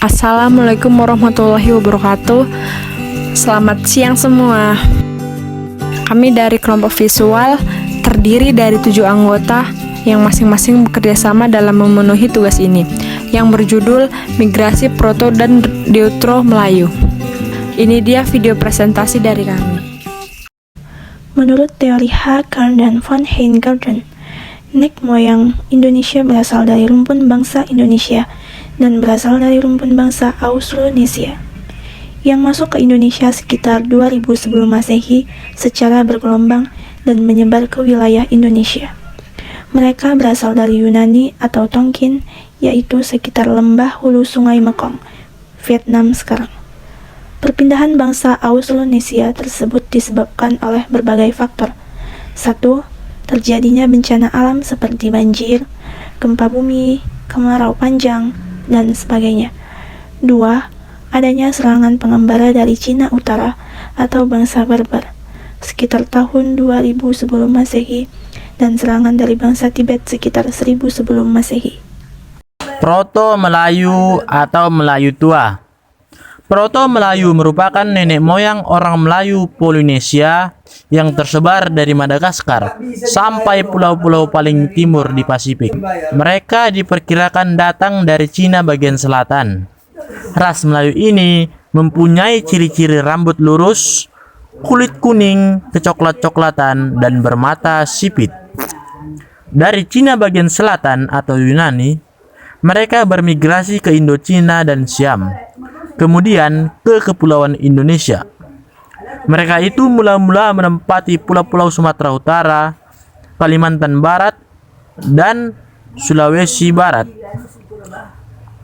Assalamualaikum warahmatullahi wabarakatuh. Selamat siang semua. Kami dari kelompok visual terdiri dari 7 anggota yang masing-masing bekerja sama dalam memenuhi tugas ini, yang berjudul Migrasi Proto dan Deutero Melayu. Ini dia video presentasi dari kami. Menurut teori Harker dan von Heingarten, nek moyang Indonesia berasal dari rumpun bangsa Indonesia dan berasal dari rumpun bangsa Austronesia yang masuk ke Indonesia sekitar 2000 sebelum Masehi secara bergelombang dan menyebar ke wilayah Indonesia. Mereka berasal dari Yunani atau Tonkin, yaitu sekitar lembah hulu sungai Mekong, Vietnam sekarang. Perpindahan bangsa Austronesia tersebut disebabkan oleh berbagai faktor. 1. Terjadinya bencana alam seperti banjir, gempa bumi, kemarau panjang, dan sebagainya. 2. Adanya serangan pengembara dari Cina Utara atau bangsa Berber sekitar tahun 2000 sebelum Masehi dan serangan dari bangsa Tibet sekitar 1000 sebelum Masehi. Proto Melayu atau Melayu Tua. Proto Melayu merupakan nenek moyang orang Melayu Polinesia yang tersebar dari Madagaskar sampai pulau-pulau paling timur di Pasifik. Mereka diperkirakan datang dari Cina bagian selatan. Ras Melayu ini mempunyai ciri-ciri rambut lurus, kulit kuning, kecoklat-coklatan, dan bermata sipit. Dari Cina bagian selatan atau Yunani, mereka bermigrasi ke Indochina dan Siam, kemudian ke Kepulauan Indonesia. Mereka itu mula-mula menempati pulau-pulau Sumatera Utara, Kalimantan Barat, dan Sulawesi Barat.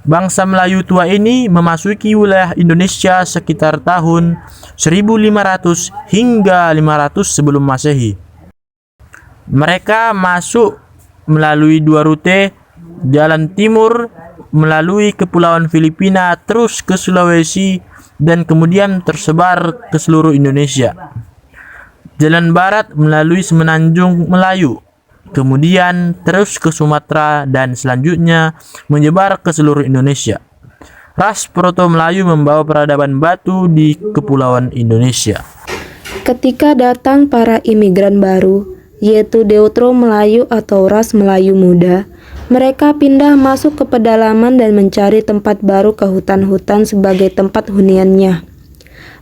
Bangsa Melayu tua ini memasuki wilayah Indonesia sekitar tahun 1500 hingga 500 sebelum Masehi. Mereka masuk melalui 2 rute, jalan timur melalui Kepulauan Filipina terus ke Sulawesi dan kemudian tersebar ke seluruh Indonesia. Jalan barat melalui Semenanjung Melayu, kemudian terus ke Sumatera dan selanjutnya menyebar ke seluruh Indonesia. Ras Proto Melayu membawa peradaban batu di Kepulauan Indonesia. Ketika datang para imigran baru, yaitu Deutero Melayu atau ras Melayu muda, mereka pindah masuk ke pedalaman dan mencari tempat baru ke hutan-hutan sebagai tempat huniannya.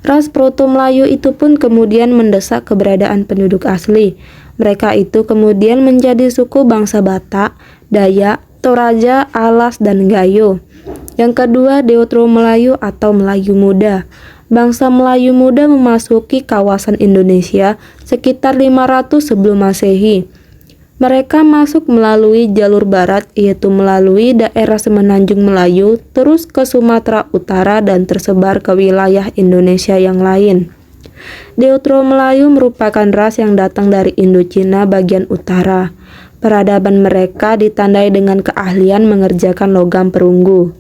Ras Proto Melayu itu pun kemudian mendesak keberadaan penduduk asli. Mereka itu kemudian menjadi suku bangsa Batak, Dayak, Toraja, Alas, dan Gayo. Yang kedua, Deutero Melayu atau Melayu Muda. Bangsa Melayu Muda memasuki kawasan Indonesia sekitar 500 sebelum Masehi. Mereka masuk melalui jalur barat, yaitu melalui daerah Semenanjung Melayu, terus ke Sumatera Utara dan tersebar ke wilayah Indonesia yang lain. Deutero Melayu merupakan ras yang datang dari Indochina bagian utara. Peradaban mereka ditandai dengan keahlian mengerjakan logam perunggu.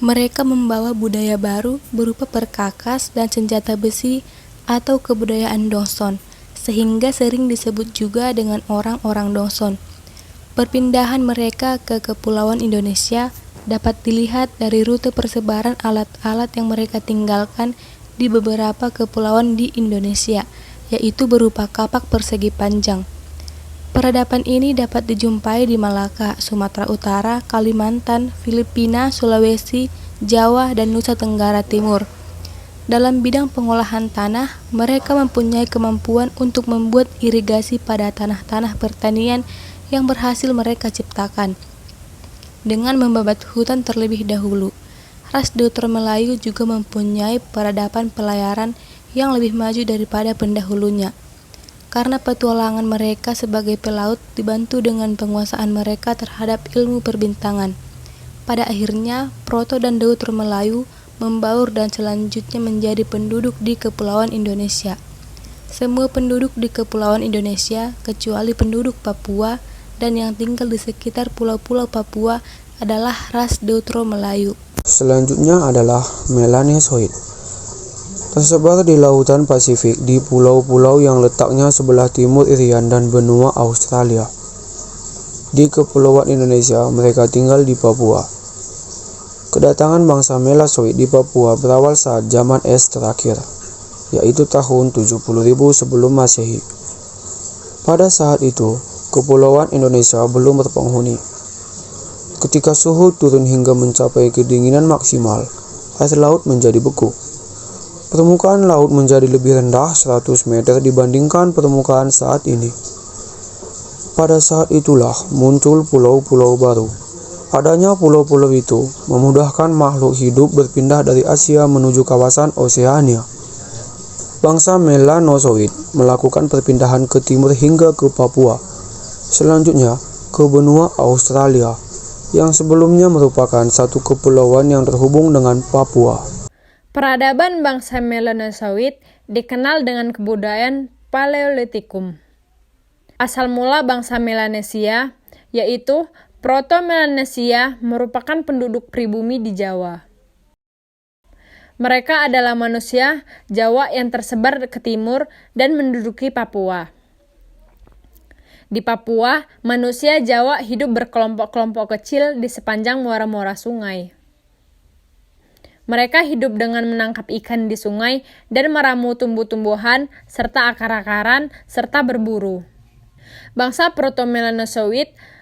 Mereka membawa budaya baru berupa perkakas dan senjata besi atau kebudayaan Doson, sehingga sering disebut juga dengan orang-orang Doson. Perpindahan mereka ke Kepulauan Indonesia dapat dilihat dari rute persebaran alat-alat yang mereka tinggalkan di beberapa kepulauan di Indonesia, yaitu berupa kapak persegi panjang. Peradaban ini dapat dijumpai di Malaka, Sumatera Utara, Kalimantan, Filipina, Sulawesi, Jawa, dan Nusa Tenggara Timur. Dalam bidang pengolahan tanah, mereka mempunyai kemampuan untuk membuat irigasi pada tanah-tanah pertanian yang berhasil mereka ciptakan dengan membabat hutan terlebih dahulu. Ras Deutero Melayu juga mempunyai peradaban pelayaran yang lebih maju daripada pendahulunya, karena petualangan mereka sebagai pelaut dibantu dengan penguasaan mereka terhadap ilmu perbintangan. Pada akhirnya, Proto dan Deutero Melayu membaur dan selanjutnya menjadi penduduk di Kepulauan Indonesia. Semua penduduk di Kepulauan Indonesia, kecuali penduduk Papua dan yang tinggal di sekitar pulau-pulau Papua, adalah ras Deutero Melayu. Selanjutnya adalah Melanesoid. Tersebar di lautan Pasifik di pulau-pulau yang letaknya sebelah timur Irian dan benua Australia. Di Kepulauan Indonesia, mereka tinggal di Papua. Kedatangan bangsa Melasoid di Papua berawal saat zaman es terakhir, yaitu tahun 70.000 sebelum Masehi. Pada saat itu, kepulauan Indonesia belum berpenghuni. Ketika suhu turun hingga mencapai kedinginan maksimal, air laut menjadi beku. Permukaan laut menjadi lebih rendah 100 meter dibandingkan permukaan saat ini. Pada saat itulah muncul pulau-pulau baru. Adanya pulau-pulau itu memudahkan makhluk hidup berpindah dari Asia menuju kawasan Oseania. Bangsa Melanosoid melakukan perpindahan ke timur hingga ke Papua. Selanjutnya ke benua Australia, yang sebelumnya merupakan satu kepulauan yang terhubung dengan Papua. Peradaban bangsa Melanosoid dikenal dengan kebudayaan Paleolitikum. Asal mula bangsa Melanesia, yaitu Proto-Melanesia, merupakan penduduk pribumi di Jawa. Mereka adalah manusia Jawa yang tersebar ke timur dan menduduki Papua. Di Papua, manusia Jawa hidup berkelompok-kelompok kecil di sepanjang muara-muara sungai. Mereka hidup dengan menangkap ikan di sungai dan meramu tumbuh-tumbuhan serta akar-akaran serta berburu. Bangsa Proto-Melanosoid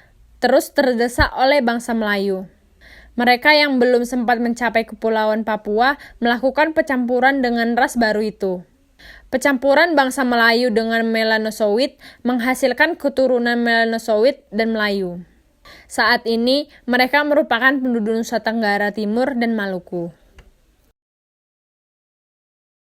terus terdesak oleh bangsa Melayu. Mereka yang belum sempat mencapai kepulauan Papua melakukan pencampuran dengan ras baru itu. Pencampuran bangsa Melayu dengan Melanosoid menghasilkan keturunan Melanosoid dan Melayu. Saat ini, mereka merupakan penduduk Nusa Tenggara Timur dan Maluku.